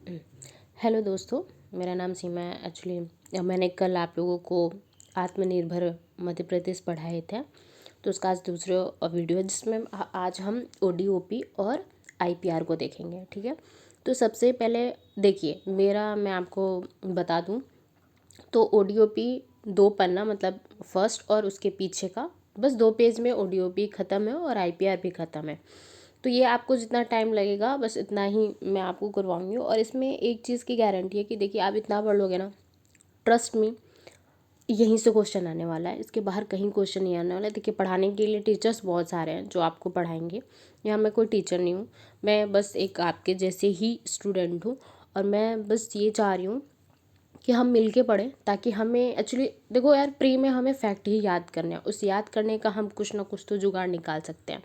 Hello दोस्तों, मेरा नाम सीमा है। एक्चुअली मैंने कल आप लोगों को आत्मनिर्भर मध्य प्रदेश पढ़ाए थे, तो उसका आज दूसरा वीडियो है जिसमें आज हम ओडीओपी और आईपीआर को देखेंगे। ठीक है, तो सबसे पहले देखिए मैं आपको बता दूं तो ओडीओपी 2 पन्ना मतलब फर्स्ट और उसके पीछे का बस 2 पेज में ओडीओपी ख़त्म है और आईपीआर भी ख़त्म है। तो ये आपको जितना टाइम लगेगा बस इतना ही मैं आपको करवाऊंगी। और इसमें एक चीज़ की गारंटी है कि देखिए आप इतना पढ़ लोगे ना, ट्रस्ट मी, यहीं से क्वेश्चन आने वाला है, इसके बाहर कहीं क्वेश्चन नहीं आने वाला है। देखिए पढ़ाने के लिए टीचर्स बहुत सारे हैं जो आपको पढ़ाएंगे। यहाँ मैं कोई टीचर नहीं हूँ, मैं बस एक आपके जैसे ही स्टूडेंट हूँ। और मैं बस ये चाह रही हूँ कि हम मिल के पढ़ें, ताकि हमें एक्चुअली देखो यार, प्री में हमें फैक्ट ही याद करने हैं, उस याद करने का हम कुछ ना कुछ तो जुगाड़ निकाल सकते हैं।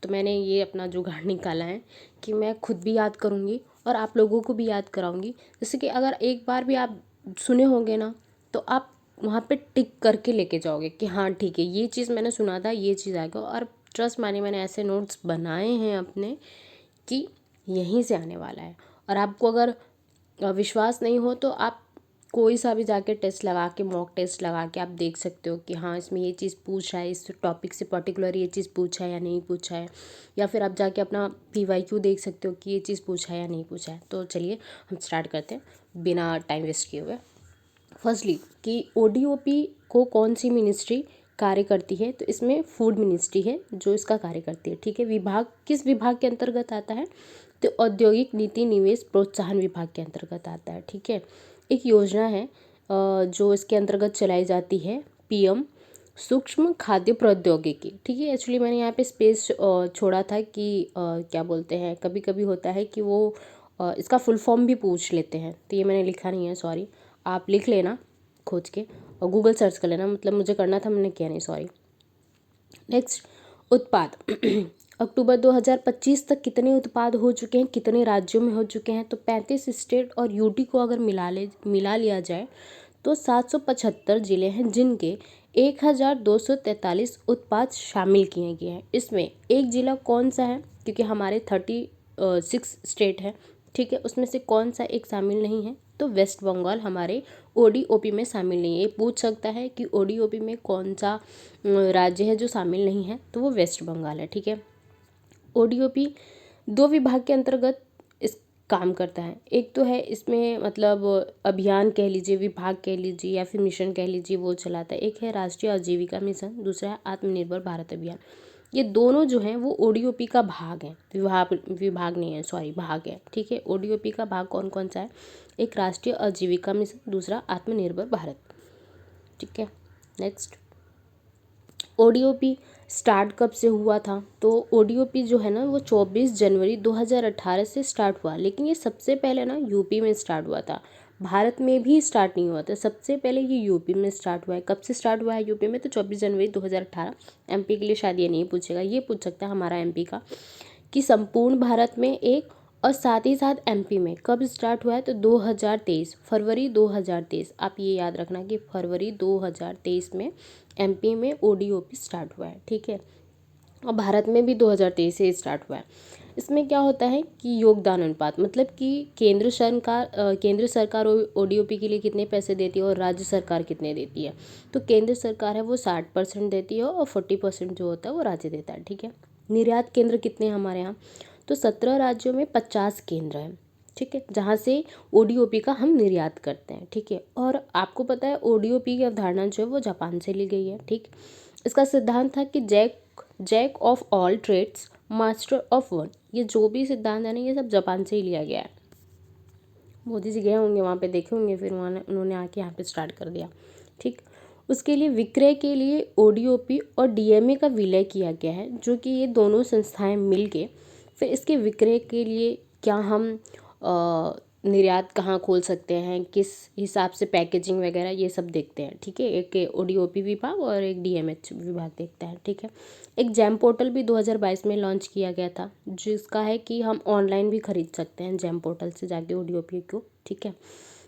तो मैंने ये अपना जुगाड़ निकाला है कि मैं खुद भी याद करूँगी और आप लोगों को भी याद कराऊँगी। जैसे कि अगर एक बार भी आप सुने होंगे ना, तो आप वहाँ पे टिक करके लेके जाओगे कि हाँ ठीक है, ये चीज़ मैंने सुना था, ये चीज़ आएगा। और ट्रस्ट मानिए, मैंने ऐसे नोट्स बनाए हैं अपने कि यहीं से आने वाला है। और आपको अगर विश्वास नहीं हो तो आप कोई सा भी जाके टेस्ट लगा के, मॉक टेस्ट लगा के आप देख सकते हो कि हाँ इसमें ये चीज़ पूछा है, इस टॉपिक से पर्टिकुलर ये चीज़ पूछा है या नहीं पूछा है। या फिर आप जाके अपना पीवाईक्यू देख सकते हो कि ये चीज़ पूछा है या नहीं पूछा है। तो चलिए हम स्टार्ट करते हैं बिना टाइम वेस्ट किए हुए। फर्स्टली कि ओडीओपी को कौन सी मिनिस्ट्री कार्य करती है, तो इसमें फूड मिनिस्ट्री है जो इसका कार्य करती है। ठीक है, विभाग किस विभाग के अंतर्गत आता है, तो औद्योगिक नीति निवेश प्रोत्साहन विभाग के अंतर्गत आता है। ठीक है, एक योजना है जो इसके अंतर्गत चलाई जाती है, पीएम सूक्ष्म खाद्य प्रौद्योगिकी। ठीक है, एक्चुअली मैंने यहाँ पे स्पेस छोड़ा था कि क्या बोलते हैं, कभी कभी होता है कि वो इसका फुल फॉर्म भी पूछ लेते हैं, तो ये मैंने लिखा नहीं है, सॉरी। आप लिख लेना खोज के और गूगल सर्च कर लेना, मतलब मुझे करना था, मैंने किया नहीं, सॉरी। नेक्स्ट, उत्पाद अक्टूबर 2025 तक कितने उत्पाद हो चुके हैं, कितने राज्यों में हो चुके हैं, तो 35 स्टेट और यूटी को अगर मिला लिया जाए तो 775 जिले हैं जिनके 1243 उत्पाद शामिल किए गए हैं। इसमें एक जिला कौन सा है, क्योंकि हमारे 36 स्टेट है, ठीक है, उसमें से कौन सा एक शामिल नहीं है, तो वेस्ट बंगाल हमारे ओडीओपी में शामिल नहीं है। ये पूछ सकता है कि ओडीओपी में कौन सा राज्य है जो शामिल नहीं है, तो वो वेस्ट बंगाल है। ठीक है, ओडीओपी 2 विभाग के अंतर्गत इस काम करता है। एक तो है इसमें मतलब अभियान कह लीजिए, विभाग कह लीजिए या फिर मिशन कह लीजिए, वो चलाता है। एक है राष्ट्रीय आजीविका मिशन, दूसरा है आत्मनिर्भर भारत अभियान। ये दोनों जो हैं वो ओडीओपी का भाग है, विभाग नहीं है, सॉरी, भाग है। ठीक है, ओडीओपी का भाग कौन कौन सा है, एक राष्ट्रीय आजीविका मिशन, दूसरा आत्मनिर्भर भारत। ठीक है, नेक्स्ट, ओडीओपी स्टार्ट कब से हुआ था, तो ओडीओपी जो है ना वो 24 जनवरी 2018 से स्टार्ट हुआ, लेकिन ये सबसे पहले ना यूपी में स्टार्ट हुआ था, भारत में भी स्टार्ट नहीं हुआ था। सबसे पहले ये यूपी में स्टार्ट हुआ है। कब से स्टार्ट हुआ है यूपी में, तो 24 जनवरी 2018। एमपी के लिए शायद ये नहीं पूछेगा, ये पूछ सकता है हमारा एमपी का कि संपूर्ण भारत में एक, और साथ ही साथ एमपी में कब स्टार्ट हुआ है, तो 2023, फरवरी 2023। आप ये याद रखना कि फरवरी 2023 में एमपी में ओडीओपी स्टार्ट हुआ है। ठीक है, और भारत में भी 2023 से स्टार्ट हुआ है। इसमें क्या होता है कि योगदान अनुपात, मतलब कि केंद्र सरकार ओडीओपी के लिए कितने पैसे देती है और राज्य सरकार कितने देती है। तो केंद्र सरकार है वो 60% देती है और 40% जो होता है वो राज्य देता है। ठीक है, निर्यात केंद्र कितने हैं हमारे यहाँ, तो 17 राज्यों में 50 केंद्र हैं। ठीक है, जहाँ से ओडीओपी का हम निर्यात करते हैं। ठीक है, और आपको पता है ओडीओपी की अवधारणा जो है वो जापान से ली गई है। ठीक, इसका सिद्धांत था कि jack of all trades master of one. ये जो भी सिद्धांत है ना, ये सब जापान से ही लिया गया है। मोदी जी गए होंगे वहाँ पे, देखे होंगे, फिर उन्होंने आके यहाँ पे स्टार्ट कर दिया। ठीक, उसके लिए विक्रय के लिए ओडीओपी और डीएमए का विलय किया गया है, जो कि ये दोनों संस्थाएं मिल के फिर इसके विक्रय के लिए क्या हम निर्यात कहाँ खोल सकते हैं, किस हिसाब से पैकेजिंग वगैरह, ये सब देखते हैं। ठीक है, एक ओडीओपी विभाग और एक डीएमएच विभाग देखता है। ठीक है, एक जैम पोर्टल भी 2022 में लॉन्च किया गया था, जिसका है कि हम ऑनलाइन भी खरीद सकते हैं जैम पोर्टल से जाके ओडीओपी को। ठीक है,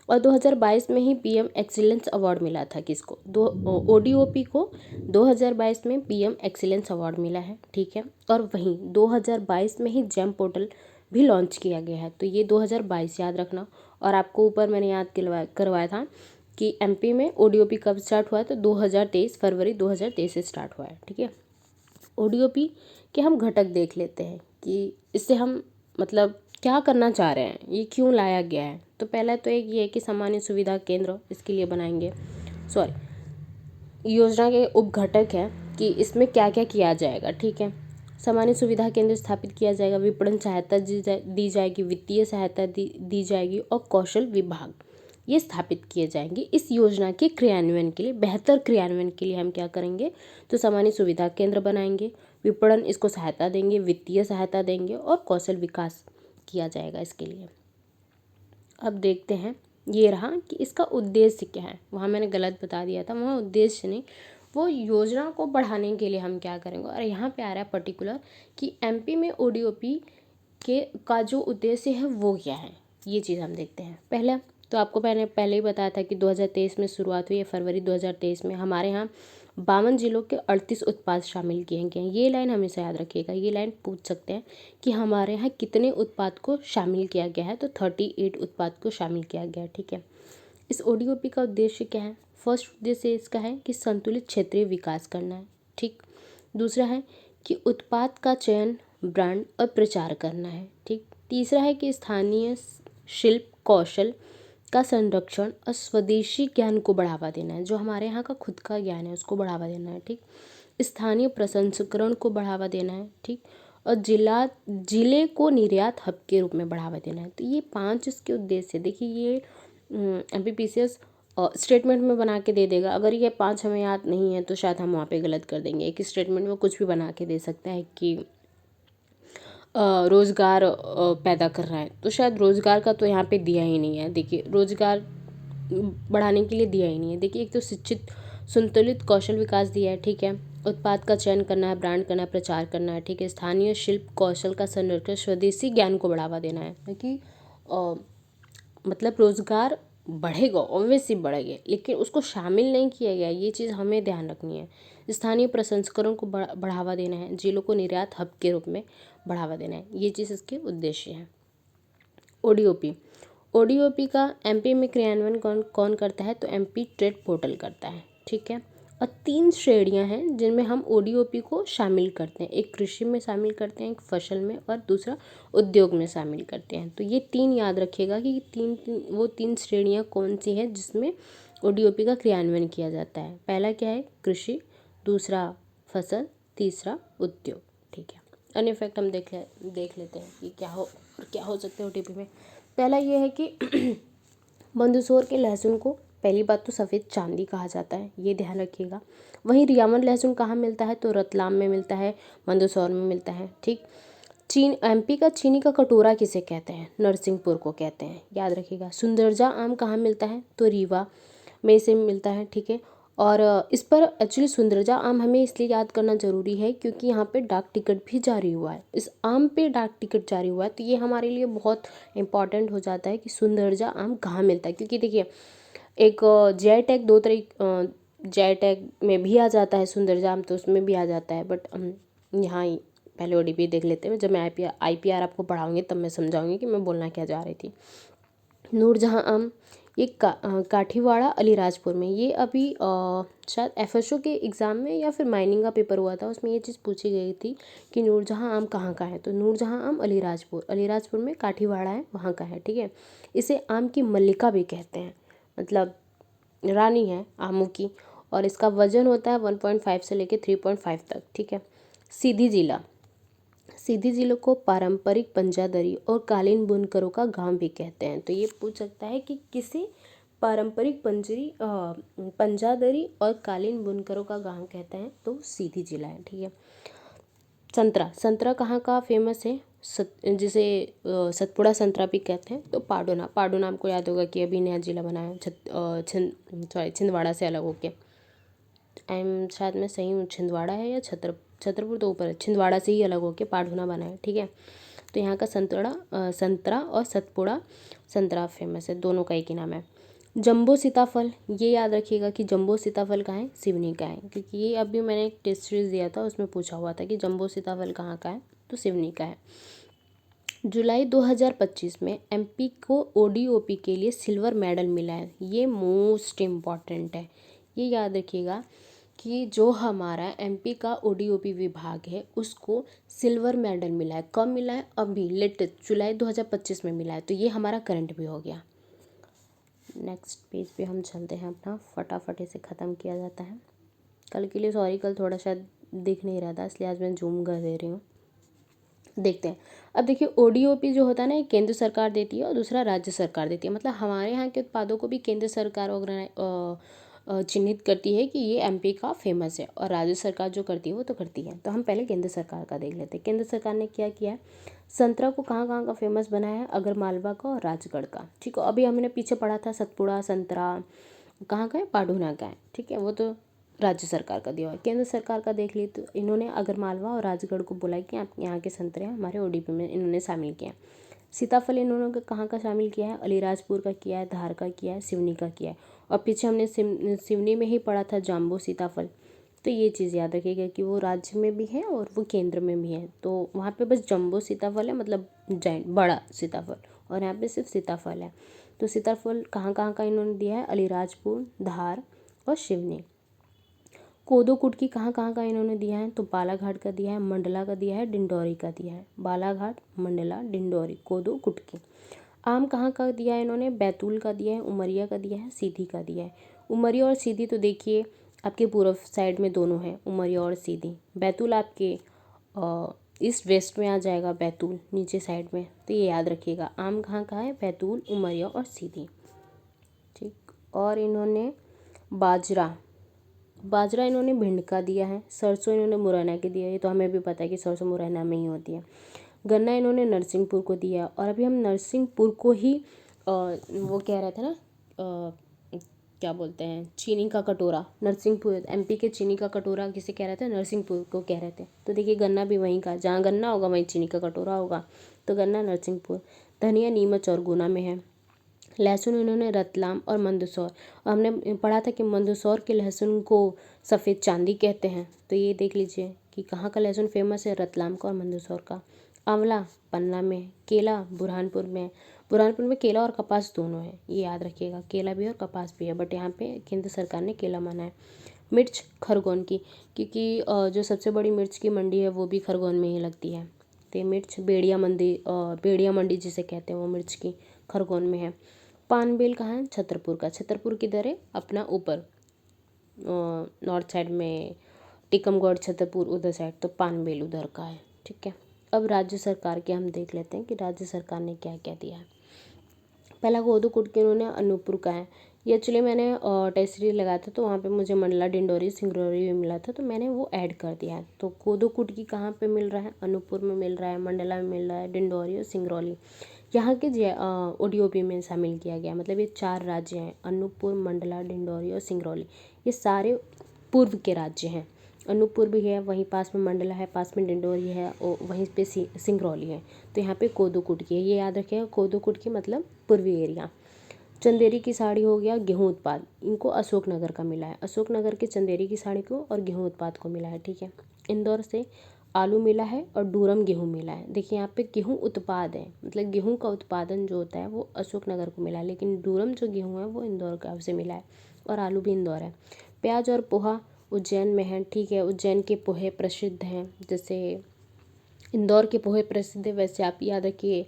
और 2022 में ही पीएम एक्सीलेंस अवार्ड मिला था किसको, ओडीओपी को 2022 में पीएम एक्सीलेंस अवार्ड मिला है। ठीक है, और वहीं 2022 में ही जैम पोर्टल भी लॉन्च किया गया है। तो ये 2022 याद रखना। और आपको ऊपर मैंने याद करवाया था कि एमपी में ओडीओपी कब स्टार्ट हुआ है, तो 2023 फरवरी 2023 से स्टार्ट हुआ है। ठीक है, ओडीओपी के हम घटक देख लेते हैं कि इससे हम मतलब क्या करना चाह रहे हैं, ये क्यों लाया गया है। तो पहला तो एक ये है कि सामान्य सुविधा केंद्र इसके लिए बनाएंगे, योजना के उपघटक है कि इसमें क्या क्या किया जाएगा। ठीक है, सामान्य सुविधा केंद्र स्थापित किया जाएगा, विपणन सहायता दी जाएगी, वित्तीय सहायता दी जाएगी और कौशल विभाग ये स्थापित किए जाएंगे। इस योजना के क्रियान्वयन के लिए, बेहतर क्रियान्वयन के लिए हम क्या करेंगे, तो सामान्य सुविधा केंद्र बनाएंगे, विपणन इसको सहायता देंगे, वित्तीय सहायता देंगे और कौशल विकास किया जाएगा इसके लिए। अब देखते हैं ये रहा कि इसका उद्देश्य क्या है। वहाँ मैंने गलत बता दिया था, वहाँ उद्देश्य नहीं, वो योजना को बढ़ाने के लिए हम क्या करेंगे। और यहाँ पे आ रहा है पर्टिकुलर कि एमपी में ओडीओपी का जो उद्देश्य है वो क्या है, ये चीज़ हम देखते हैं। पहला तो आपको पहले ही बताया था कि 2023 में शुरुआत हुई है, फरवरी 2023 में। हमारे यहाँ 52 जिलों के 38 उत्पाद शामिल किए गए हैं। ये लाइन हमेशा याद रखिएगा, ये लाइन पूछ सकते हैं कि हमारे यहाँ कितने उत्पाद को शामिल किया गया है, तो 38 उत्पाद को शामिल किया गया है। ठीक है, इस ओडीओपी का उद्देश्य क्या है। फर्स्ट उद्देश्य इसका है कि संतुलित क्षेत्रीय विकास करना है। ठीक, दूसरा है कि उत्पाद का चयन, ब्रांड और प्रचार करना है। ठीक, तीसरा है कि स्थानीय शिल्प कौशल का संरक्षण और स्वदेशी ज्ञान को बढ़ावा देना है। जो हमारे यहाँ का खुद का ज्ञान है उसको बढ़ावा देना है। ठीक, स्थानीय प्रसंस्करण को बढ़ावा देना है। ठीक, और जिले को निर्यात हब के रूप में बढ़ावा देना है। तो ये 5 इसके उद्देश्य। देखिए ये एमपीपीसीएस स्टेटमेंट में बना के दे देगा। अगर ये 5 हमें याद नहीं है तो शायद हम वहाँ पे गलत कर देंगे। एक स्टेटमेंट में कुछ भी बना के दे सकता है कि रोज़गार पैदा कर रहा है, तो शायद रोज़गार का तो यहाँ पे दिया ही नहीं है। देखिए रोज़गार बढ़ाने के लिए दिया ही नहीं है। देखिए एक तो शिक्षित संतुलित कौशल विकास दिया है। ठीक है, उत्पाद का चयन करना है, ब्रांड करना है, प्रचार करना है। ठीक है, स्थानीय शिल्प कौशल का संरक्षण, स्वदेशी ज्ञान को बढ़ावा देना है। क्योंकि मतलब रोज़गार बढ़ेगा, ऑब्वियसली बढ़ेगा, लेकिन उसको शामिल नहीं किया गया, ये चीज़ हमें ध्यान रखनी है। स्थानीय प्रसंस्करण को बढ़ावा देना है, जिलों को निर्यात हब के रूप में बढ़ावा देना है, ये चीज़ इसके उद्देश्य है। ओडीओपी का एमपी में क्रियान्वयन कौन कौन करता है, तो एमपी ट्रेड पोर्टल करता है। ठीक है, और 3 श्रेणियां हैं जिनमें हम ओडीओपी को शामिल करते हैं। एक कृषि में शामिल करते हैं, एक फसल में, और दूसरा उद्योग में शामिल करते हैं। तो ये 3 याद रखिएगा कि वो 3 श्रेणियां कौन सी हैं जिसमें ओडीओपी का क्रियान्वयन किया जाता है। पहला क्या है, कृषि, दूसरा फसल, तीसरा उद्योग। ठीक है, अन्य इफेक्ट हम देख लेते हैं कि क्या हो सकते हैं ओडीओपी में। पहला ये है कि मंदसौर के लहसुन को पहली बात तो सफ़ेद चांदी कहा जाता है, ये ध्यान रखिएगा। वहीं रियामन लहसुन कहाँ मिलता है, तो रतलाम में मिलता है, मंदसौर में मिलता है। ठीक, एमपी का चीनी का कटोरा किसे कहते हैं, नरसिंहपुर को कहते हैं, याद रखिएगा। सुंदरजा आम कहाँ मिलता है, तो रीवा में से मिलता है। ठीक है, और इस पर एक्चुअली सुंदरजा आम हमें इसलिए याद करना ज़रूरी है क्योंकि यहाँ पे डाक टिकट भी जारी हुआ है, इस आम पे डाक टिकट जारी हुआ है। तो ये हमारे लिए बहुत इंपॉर्टेंट हो जाता है कि सुंदरजा आम कहाँ मिलता है। क्योंकि देखिए एक जेआई टैग जेआई टैग में भी आ जाता है सुंदरजा आम, तो उसमें भी आ जाता है। बट हम यहाँ ही पहले ओडीपी देख लेते हैं। जब मैं आईपीआर आपको पढ़ाऊँगी तब मैं समझाऊँगी कि मैं बोलना क्या जा रही थी। नूरजहाँ आम, ये काठीवाड़ा अलीराजपुर में। ये अभी शायद एफएसओ के एग्ज़ाम में या फिर माइनिंग का पेपर हुआ था, उसमें ये चीज़ पूछी गई थी कि नूरजहाँ आम कहाँ का है, तो नूरजहाँ आम अलीराजपुर में काठीवाड़ा है, वहाँ का है। ठीक है, इसे आम की मल्लिका भी कहते हैं, मतलब रानी है आमों की। और इसका वजन होता है 1.5 से लेकर 3.5 तक। ठीक है, सीधी जिले को पारंपरिक पंजादरी और कालीन बुनकरों का गांव भी कहते हैं। तो ये पूछ सकता है कि किसे पारंपरिक पंजादरी और कालीन बुनकरों का गांव कहते हैं, तो सीधी जिला है। ठीक है, संतरा कहाँ का फेमस है, जिसे सतपुड़ा संतरा भी कहते हैं, तो पाडोना आपको याद होगा कि अभी नया जिला बना है छिंदवाड़ा से अलग होके। शायद मैं सही हूँ, छिंदवाड़ा है या छतरपुर तो ऊपर है, छिंदवाड़ा से ही अलग होके पाडोना बना है। ठीक है, तो यहाँ का संतरा और सतपुड़ा संतरा फेमस है, दोनों का एक ही नाम है। जंबो सीताफल, ये याद रखिएगा कि जंबो सीताफल कहाँ है, सिवनी का है। क्योंकि ये अभी मैंने एक टेस्ट सीरीज दिया था, उसमें पूछा हुआ था कि जंबो सीताफल कहाँ का है, तो सिवनी का है। जुलाई 2025 में एमपी को ओडीओपी के लिए सिल्वर मेडल मिला है। ये मोस्ट इम्पॉर्टेंट है, ये याद रखिएगा कि जो हमारा एमपी का ओडीओपी विभाग है उसको सिल्वर मेडल मिला है। कब मिला है? अभी लेटेस्ट जुलाई 2025 में मिला है। तो ये हमारा करंट भी हो गया। नेक्स्ट पेज पे हम चलते हैं, अपना फटाफट इसे ख़त्म किया जाता है। कल के लिए सॉरी, कल थोड़ा शायद दिख नहीं रहा था इसलिए आज मैं जूम कर दे रही हूँ। देखते हैं। अब देखिए ओडीओपी जो होता है ना, ये केंद्र सरकार देती है और दूसरा राज्य सरकार देती है। मतलब हमारे यहाँ के उत्पादों को भी केंद्र सरकार चिन्हित करती है कि ये एमपी का फेमस है, और राज्य सरकार जो करती है वो तो करती है। तो हम पहले केंद्र सरकार का देख लेते हैं। केंद्र सरकार ने क्या किया है, संतरा को कहाँ कहाँ का फेमस बनाया है, अगरमालवा का और राजगढ़ का। ठीक है, अभी हमने पीछे पढ़ा था सतपुड़ा संतरा कहाँ का है, पाढूना का है। ठीक है, वो तो राज्य सरकार का दिया हुआ है। केंद्र सरकार का देख ली तो इन्होंने अगरमालवा और राजगढ़ को बोला कि आप यहाँ के संतरे हमारे ओडीपी में इन्होंने शामिल किया है। सीताफल इन्होंने कहाँ का शामिल किया है, अलीराजपुर का किया है, धार का किया है, सिवनी का किया है। और पीछे हमने सिवनी में ही पढ़ा था जाम्बो सीताफल। तो ये चीज़ याद रखिएगा कि वो राज्य में भी है और वो केंद्र में भी है। तो वहाँ पे बस जम्बो सीताफल है, मतलब जाइंट बड़ा सीताफल, और यहाँ पे सिर्फ सीताफल है। तो सीताफल कहाँ कहाँ का इन्होंने दिया है, अलीराजपुर, धार और सिवनी। कोदो कुटकी कहाँ कहाँ का इन्होंने दिया है, तो बालाघाट का दिया है, मंडला का दिया है, डिंडौरी का दिया है। बालाघाट, मंडला, डिंडौरी, कोदो कुटकी। आम कहाँ का दिया है इन्होंने, बैतूल का दिया है, उमरिया का दिया है, सीधी का दिया है। उमरिया और सीधी तो देखिए आपके पूर्व साइड में दोनों हैं, उमरिया और सीधी। बैतूल आपके ईस्ट वेस्ट में आ जाएगा, बैतूल नीचे साइड में। तो ये याद रखिएगा, आम कहाँ का है, बैतूल, उमरिया और सीधी। ठीक, और इन्होंने बाजरा बाजरा इन्होंने भिंड का दिया है। सरसों इन्होंने मुरैना के दिया है, ये तो हमें भी पता है कि सरसों मुरैना में ही होती है। गन्ना इन्होंने नरसिंहपुर को दिया। और अभी हम नरसिंहपुर को ही वो कह रहे थे ना, क्या बोलते हैं, चीनी का कटोरा। नरसिंहपुर एमपी के चीनी का कटोरा किसे कह रहे थे, नरसिंहपुर को कह रहे थे। तो देखिए गन्ना भी वहीं का, जहाँ गन्ना होगा वहीं चीनी का कटोरा होगा। तो गन्ना नरसिंहपुर। धनिया नीमच और गुना में है। लहसुन इन्होंने रतलाम और मंदसौर। और हमने पढ़ा था कि मंदसौर के लहसुन को सफ़ेद चांदी कहते हैं। तो ये देख लीजिए कि कहाँ का लहसुन फेमस है, रतलाम का और मंदसौर का। आंवला पन्ना में। केला बुरहानपुर में। बुरहानपुर में केला और कपास दोनों है, ये याद रखिएगा, केला भी और कपास भी है, बट यहाँ पे केंद्र सरकार ने केला माना है। मिर्च खरगोन की, क्योंकि जो सबसे बड़ी मिर्च की मंडी है वो भी खरगोन में ही लगती है। तो ये मिर्च बेड़िया मंडी जिसे कहते हैं वो मिर्च की खरगोन में है। पानबेल कहाँ है, छतरपुर का। छतरपुर किधर है, अपना ऊपर नॉर्थ साइड में, टीकमगढ़ छतरपुर उधर साइड, तो पानबेल उधर का है। ठीक है, अब राज्य सरकार के हम देख लेते हैं कि राज्य सरकार ने क्या क्या दिया है। पहला कोदो कुटकी उन्होंने अनूपपुर का है। ये एक्चुअली मैंने टेस्ट सीरीज लगाया था तो वहाँ पे मुझे मंडला, डिंडौरी, सिंगरौली भी मिला था, तो मैंने वो ऐड कर दिया है। तो कोदो कुटकी कहाँ पे मिल रहा है, अनूपपुर में मिल रहा है, मंडला में मिल रहा है, डिंडौरी और सिंगरौली यहाँ के ओडीओपी में शामिल किया गया। मतलब ये 4 राज्य हैं, अनूपपुर, मंडला, डिंडौरी और सिंगरौली। ये सारे पूर्व के राज्य हैं। अनूपपुर भी है, वहीं पास में मंडला है, पास में डिंडौरी है और वहीं पे सिंगरौली है। तो यहाँ पे कोदो कुटकी है, ये याद रखिएगा, कोदो कुटकी मतलब पूर्वी एरिया। चंदेरी की साड़ी हो गया, गेहूँ उत्पाद, इनको अशोकनगर का मिला है। अशोकनगर के चंदेरी की साड़ी को और गेहूँ उत्पाद को मिला है। ठीक है, इंदौर से आलू मिला है और डूरम गेहूँ मिला है। देखिए यहाँ पे गेहूँ उत्पाद है, मतलब गेहूँ का उत्पादन जो होता है वो अशोकनगर को मिला है, लेकिन डूरम जो गेहूँ है वो इंदौर का से मिला है, और आलू भी इंदौर है। प्याज और पोहा उज्जैन में है। ठीक है, उज्जैन के पोहे प्रसिद्ध हैं, जैसे इंदौर के पोहे प्रसिद्ध है वैसे आप याद रखिए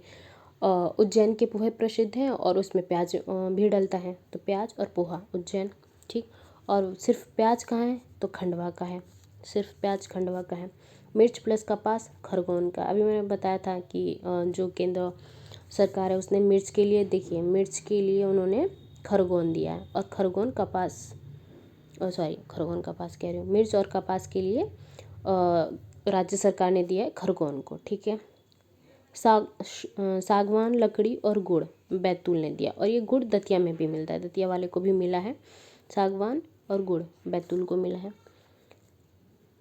उज्जैन के पोहे प्रसिद्ध हैं, और उसमें प्याज भी डलता है। तो प्याज और पोहा उज्जैन। ठीक, और सिर्फ प्याज कहाँ है, तो खंडवा का है, सिर्फ प्याज खंडवा का है। मिर्च प्लस कपास खरगोन का। अभी मैंने बताया था कि जो केंद्र सरकार है उसने मिर्च के लिए, देखिए मिर्च के लिए उन्होंने खरगोन दिया है, और खरगोन कपास खरगोन कपास कह रही हूँ, मिर्च और कपास के लिए राज्य सरकार ने दिया है खरगोन को। ठीक है, सागवान लकड़ी और गुड़ बैतूल ने दिया, और ये गुड़ दतिया में भी मिलता है, दतिया वाले को भी मिला है। सागवान और गुड़ बैतूल को मिला है।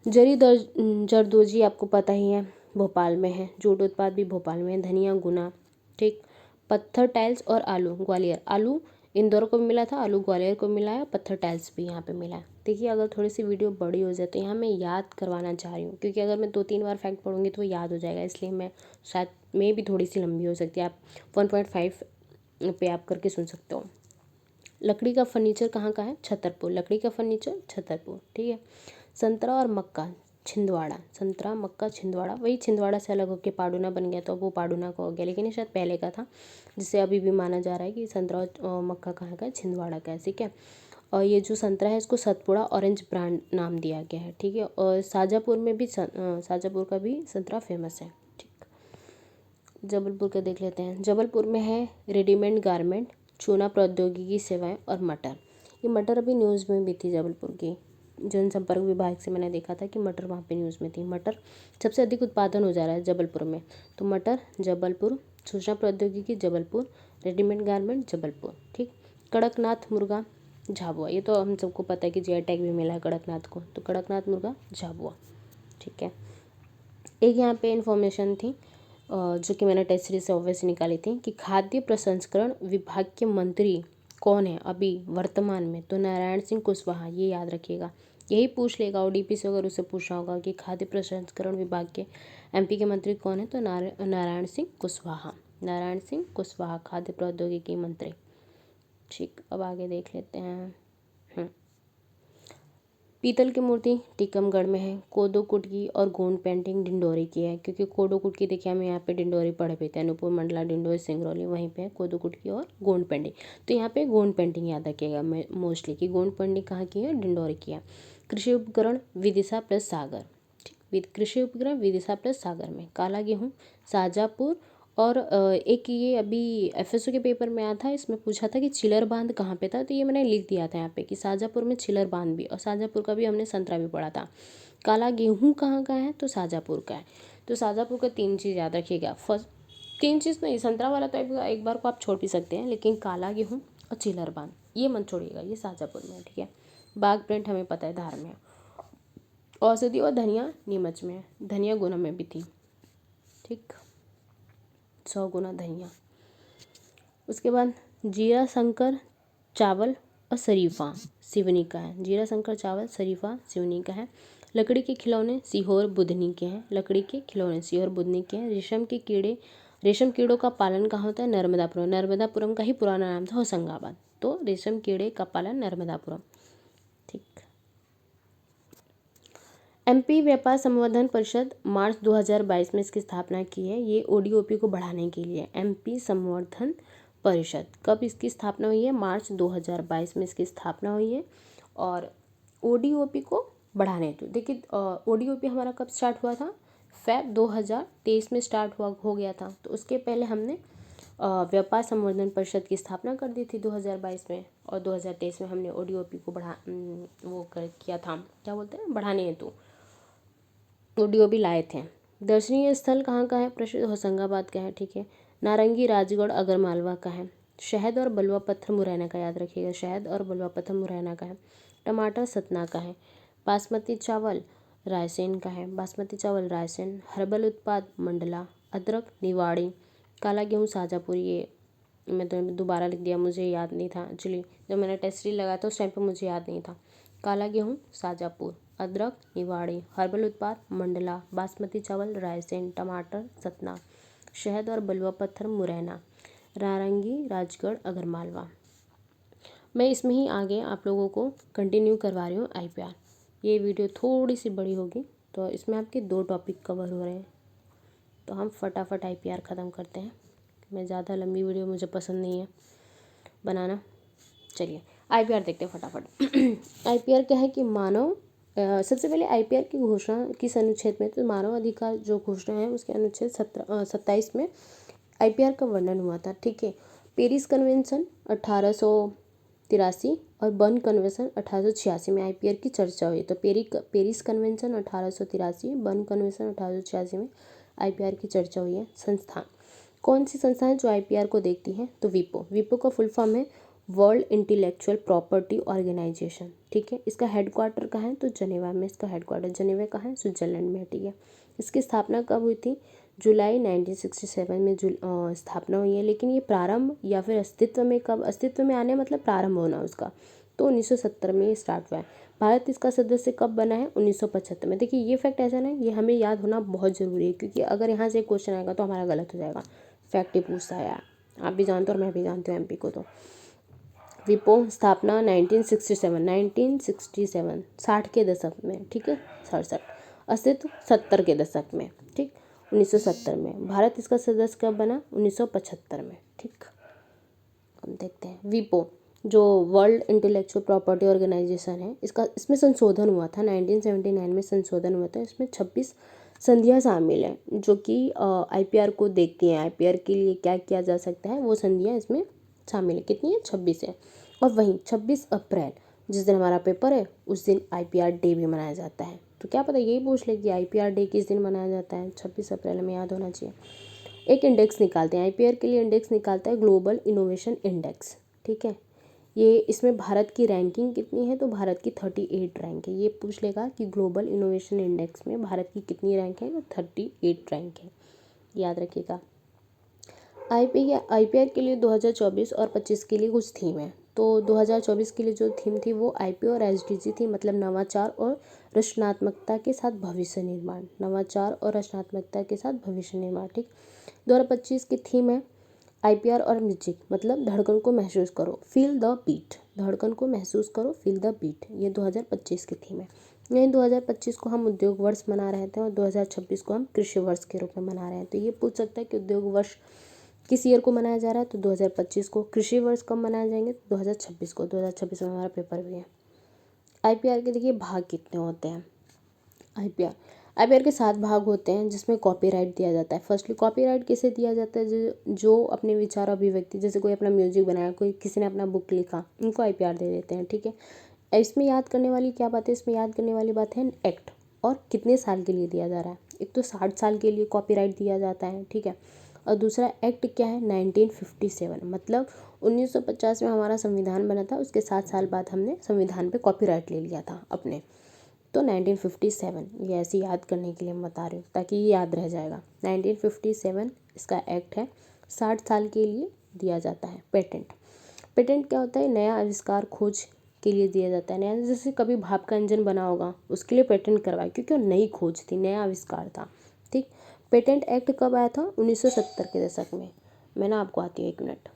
जरदोजी आपको पता ही है, भोपाल में है। जूट उत्पाद भी भोपाल में है। धनिया गुना। ठीक, पत्थर टाइल्स और आलू ग्वालियर। आलू इंदौर को भी मिला था, आलू ग्वालियर को मिला है, पत्थर टाइल्स भी यहाँ पे मिला है। देखिए अगर थोड़ी सी वीडियो बड़ी हो जाए तो यहाँ मैं याद करवाना चाह रही हूँ, क्योंकि अगर मैं 2-3 बार फैक्ट पढ़ूंगी तो वो याद हो जाएगा, इसलिए मैं शायद में भी थोड़ी सी लंबी हो सकती है, आप 1.5 पे आप करके सुन सकते हो। लकड़ी का फर्नीचर कहाँ का है? छतरपुर। लकड़ी का फर्नीचर छतरपुर, ठीक है। संतरा और मक्का छिंदवाड़ा। संतरा मक्का छिंदवाड़ा, वही छिंदवाड़ा से अलग होकर पाडुना बन गया, तो अब वो पाडुना का हो गया, लेकिन ये शायद पहले का था, जिससे अभी भी माना जा रहा है कि संतरा और मक्का कहाँ का है? छिंदवाड़ा का है, ठीक है। और ये जो संतरा है इसको सतपुड़ा ऑरेंज ब्रांड नाम दिया गया है, ठीक है। और शाजापुर में भी शाजापुर का भी संतरा फेमस है, ठीक। जबलपुर का देख लेते हैं। जबलपुर में है रेडीमेड गारमेंट, चूना प्रौद्योगिकी सेवाएं और मटर। ये मटर अभी न्यूज़ में भी थी जबलपुर की, जनसंपर्क विभाग से मैंने देखा था कि मटर वहाँ पे न्यूज़ में थी। मटर सबसे अधिक उत्पादन हो जा रहा है जबलपुर में, तो मटर जबलपुर, सूचना प्रौद्योगिकी जबलपुर, रेडीमेड गारमेंट जबलपुर, ठीक। कड़कनाथ मुर्गा झाबुआ, ये तो हम सबको पता है कि जीआई टैग भी मिला है कड़कनाथ को, तो कड़कनाथ मुर्गा झाबुआ, ठीक है। एक यहाँ पे इन्फॉर्मेशन थी जो कि मैंने टेस्ट सीरीज से ऑब्वियसली निकाली थी कि खाद्य प्रसंस्करण विभाग के मंत्री कौन है अभी वर्तमान में? तो नारायण सिंह कुशवाहा, ये याद रखिएगा। यही पूछ लेगा ओडीपी से, अगर उसे पूछना होगा कि खाद्य प्रसंस्करण विभाग के एमपी के मंत्री कौन है, तो नारायण सिंह कुशवाहा। नारायण सिंह कुशवाहा खाद्य प्रौद्योगिकी मंत्री, ठीक। अब आगे देख लेते हैं। पीतल की मूर्ति टीकमगढ़ में है। कोदो कुटकी और गोंड पेंटिंग डिंडोरी की है, क्योंकि कोदो कुटकी देखिए हमें यहाँ पे डिंडोरी पढ़े पे थे, अनूपपुर मंडला डिंडोरी सिंगरौली, वहीं पे है कोदो कुटकी और गोंड पेंटिंग। तो यहाँ पे गोंड पेंटिंग याद रखिएगा मोस्टली, कि गोंड पेंटिंग कहाँ की है? डिंडोरी की है। कृषि उपकरण विदिशा प्लस सागर, ठीक। कृषि उपकरण विदिशा प्लस सागर में काला गेहूँ शाजापुर, और एक ये अभी एफएसओ के पेपर में आया था, इसमें पूछा था कि चिलर बांध कहाँ पे था, तो ये मैंने लिख दिया था यहाँ पे कि शाजापुर में चिलर बांध भी, और शाजापुर का भी हमने संतरा भी पढ़ा था। काला गेहूँ कहाँ का है? तो शाजापुर का है। तो शाजापुर का 3 चीज़ याद रखिएगा। फर्स्ट 3 चीज़ नहीं, संतरा वाला तो एक बार को आप छोड़ भी सकते हैं, लेकिन काला गेहूँ और चिलर बांध ये मत छोड़िएगा, ये शाजापुर में है, ठीक है। बाघ प्रिंट हमें पता है धार में है। औषधि और धनिया नीमच में है, धनिया गुना में भी थी, ठीक। 100 गुना धनिया। उसके बाद जीरा शंकर चावल और शरीफा सिवनी का है। जीरा शंकर चावल शरीफा सिवनी का है। लकड़ी के खिलौने सीहोर बुधनी के हैं। लकड़ी के खिलौने सीहोर बुधनी के हैं। रेशम कीड़ों का पालन कहाँ होता है? नर्मदापुरम। नर्मदापुरम का ही पुराना नाम था होशंगाबाद, तो रेशम कीड़े का पालन नर्मदापुरम, ठीक। एमपी व्यापार संवर्धन परिषद मार्च 2022 में इसकी स्थापना की है। ये ओडीओपी को बढ़ाने के लिए। एमपी संवर्धन परिषद कब इसकी स्थापना हुई है? मार्च 2022 में इसकी स्थापना हुई है, और ओडीओपी को बढ़ाने हेतु देखिए ओडीओपी हमारा कब स्टार्ट हुआ था? फेब 2023 में स्टार्ट हो गया था, तो उसके पहले हमने व्यापार संवर्धन परिषद की स्थापना कर दी थी 2022 में, और 2023 में हमने ओडीओपी को किया था, क्या बोलते हैं, बढ़ाने हेतु ओडीओपी लाए थे। दर्शनीय स्थल कहाँ का है? प्रसिद्ध होशंगाबाद का है, ठीक है। नारंगी राजगढ़ अगर मालवा का है। शहद और बलुआ पत्थर मुरैना का, याद रखिएगा, शहद और बलुआ पत्थर मुरैना का है। टमाटर सतना का है। बासमती चावल रायसेन का है। बासमती चावल रायसेन। हर्बल उत्पाद मंडला। अदरक निवाड़ी। काला गेहूँ शाजापुर, ये मैं तो दोबारा लिख दिया, मुझे याद नहीं था एक्चुअली, जब मैंने टेस्ट लगाया था उस टाइम पर मुझे याद नहीं था। काला गेहूँ शाजापुर, अदरक निवाड़ी, हर्बल उत्पाद मंडला, बासमती चावल रायसेन, टमाटर सतना, शहद और बलुआ पत्थर मुरैना, नारंगी राजगढ़ अगरमालवा। मैं इसमें ही आगे आप लोगों को कंटिन्यू करवा रही हूँ आईपीआर। ये वीडियो थोड़ी सी बड़ी होगी, तो इसमें आपके 2 टॉपिक कवर हो रहे हैं, तो हम फटाफट आईपीआर ख़त्म करते हैं। मैं ज़्यादा लंबी वीडियो मुझे पसंद नहीं है बनाना। चलिए आईपीआर देखते हैं फटाफट। आईपीआर क्या है कि मानव सबसे पहले आईपीआर की घोषणा किस अनुच्छेद में? तो मानव अधिकार जो घोषणा है उसके अनुच्छेद 27 में आईपीआर का वर्णन हुआ था, ठीक है। पेरिस कन्वेंशन 1883 और बर्न कन्वेंशन 1886 में आईपीआर की चर्चा हुई। तो पेरिस कन्वेंशन 1883, बर्न कन्वेंशन 1886 में आईपीआर की चर्चा हुई है। संस्थान, कौन सी संस्था है जो आईपीआर को देखती है? तो विपो। विपो का फुल फॉर्म है वर्ल्ड इंटेलेक्चुअल प्रॉपर्टी ऑर्गेनाइजेशन, ठीक है। इसका हेडक्वार्टर कहाँ है? तो जनेवा में इसका हेडक्वार्टर। जनेवा कहाँ है? स्विट्जरलैंड में, ठीक है। इसकी स्थापना कब हुई थी? जुलाई 1967 में स्थापना हुई है, लेकिन ये प्रारंभ या फिर अस्तित्व में कब? अस्तित्व में आने मतलब प्रारंभ होना उसका, तो 1970 में ये स्टार्ट हुआ है। भारत इसका सदस्य कब बना है? 1975 में। देखिए ये फैक्ट ऐसा ना, ये हमें याद होना बहुत ज़रूरी है, क्योंकि अगर यहाँ से क्वेश्चन आएगा तो हमारा गलत हो जाएगा। फैक्ट ही पूछता है यार, आप भी जानते हो और मैं भी जानती हूँ एमपी को। तो विपो स्थापना 1967 60 के दशक में, ठीक है, 67। अस्तित्व 70 के दशक में, ठीक, 1970 में। भारत इसका सदस्य कब बना? 1975 में, ठीक। हम देखते हैं विपो, जो वर्ल्ड इंटेलेक्चुअल प्रॉपर्टी ऑर्गेनाइजेशन है, इसमें संशोधन हुआ था 1979 में, संशोधन हुआ था। इसमें 26 संधियाँ शामिल हैं जो कि आईपीआर को देखती हैं। आईपीआर के लिए क्या किया जा सकता है वो संधियाँ इसमें शामिल है। कितनी है? 26 है। और वहीं 26 अप्रैल जिस दिन हमारा पेपर है उस दिन आईपीआर डे भी मनाया जाता है। तो क्या पता यही पूछ ले कि आईपीआर डे किस दिन मनाया जाता है? 26 अप्रैल, हमें याद होना चाहिए। एक इंडेक्स निकालते हैं आईपीआर के लिए, इंडेक्स निकालता है ग्लोबल इनोवेशन इंडेक्स, ठीक है। ये इसमें भारत की रैंकिंग कितनी है? तो भारत की 38 रैंक है। ये पूछ लेगा कि ग्लोबल इनोवेशन इंडेक्स में भारत की कितनी रैंक है? तो 38 रैंक है, याद रखिएगा। आईपीआर के लिए 2024 और 25 के लिए कुछ थीम है। तो 2024 के लिए जो थीम थी वो आईपी और एसडीजी थी, मतलब नवाचार और रचनात्मकता के साथ भविष्य निर्माण। नवाचार और रचनात्मकता के साथ भविष्य निर्माण, ठीक। 2025 की थीम है आईपीआर और म्यूजिक, मतलब धड़कन को महसूस करो, फील द बीट। धड़कन को महसूस करो, फील द बीट, ये 2025 की थीम है। यही 2025 को हम उद्योग वर्ष मना रहे थे और 2026 को हम कृषि वर्ष के रूप में मना रहे हैं। तो ये पूछ सकता है कि उद्योग वर्ष किस ईयर को मनाया जा रहा है? तो 2025 को। कृषि वर्ष कब मनाए जाएंगे? तो 2026 को। 2026 में हमारा पेपर भी है। आईपीआर के देखिए भाग कितने होते हैं। आईपीआर के 7 भाग होते हैं जिसमें कॉपीराइट दिया जाता है। फर्स्टली कॉपीराइट किसे दिया जाता है? जो अपने विचार अभिव्यक्ति, जैसे कोई अपना म्यूजिक बनाया, कोई किसी ने अपना बुक लिखा, उनको आईपीआर दे देते हैं, ठीक है। इसमें याद करने वाली क्या बात है? इसमें याद करने वाली बात है एक्ट, और कितने साल के लिए दिया जा रहा है। एक तो 60 साल के लिए कॉपीराइट दिया जाता है, ठीक है। और दूसरा एक्ट क्या है? 1957, मतलब 1950 में हमारा संविधान बना था, उसके 7 साल बाद हमने संविधान पे कॉपीराइट ले लिया था अपने। तो 1957, ये ऐसे याद करने के लिए मैं बता रही हूँ ताकि ये याद रह जाएगा। 1957 इसका एक्ट है, 60 साल के लिए दिया जाता है। पेटेंट क्या होता है? नया आविष्कार, खोज के लिए दिया जाता है। नया, जैसे कभी भाप का इंजन बना होगा उसके लिए पेटेंट करवाया, क्योंकि वो नई खोज थी, नया आविष्कार था, ठीक। पेटेंट एक्ट कब आया था? 1970 के दशक में। मैं ना आपको आती हूँ 1 मिनट।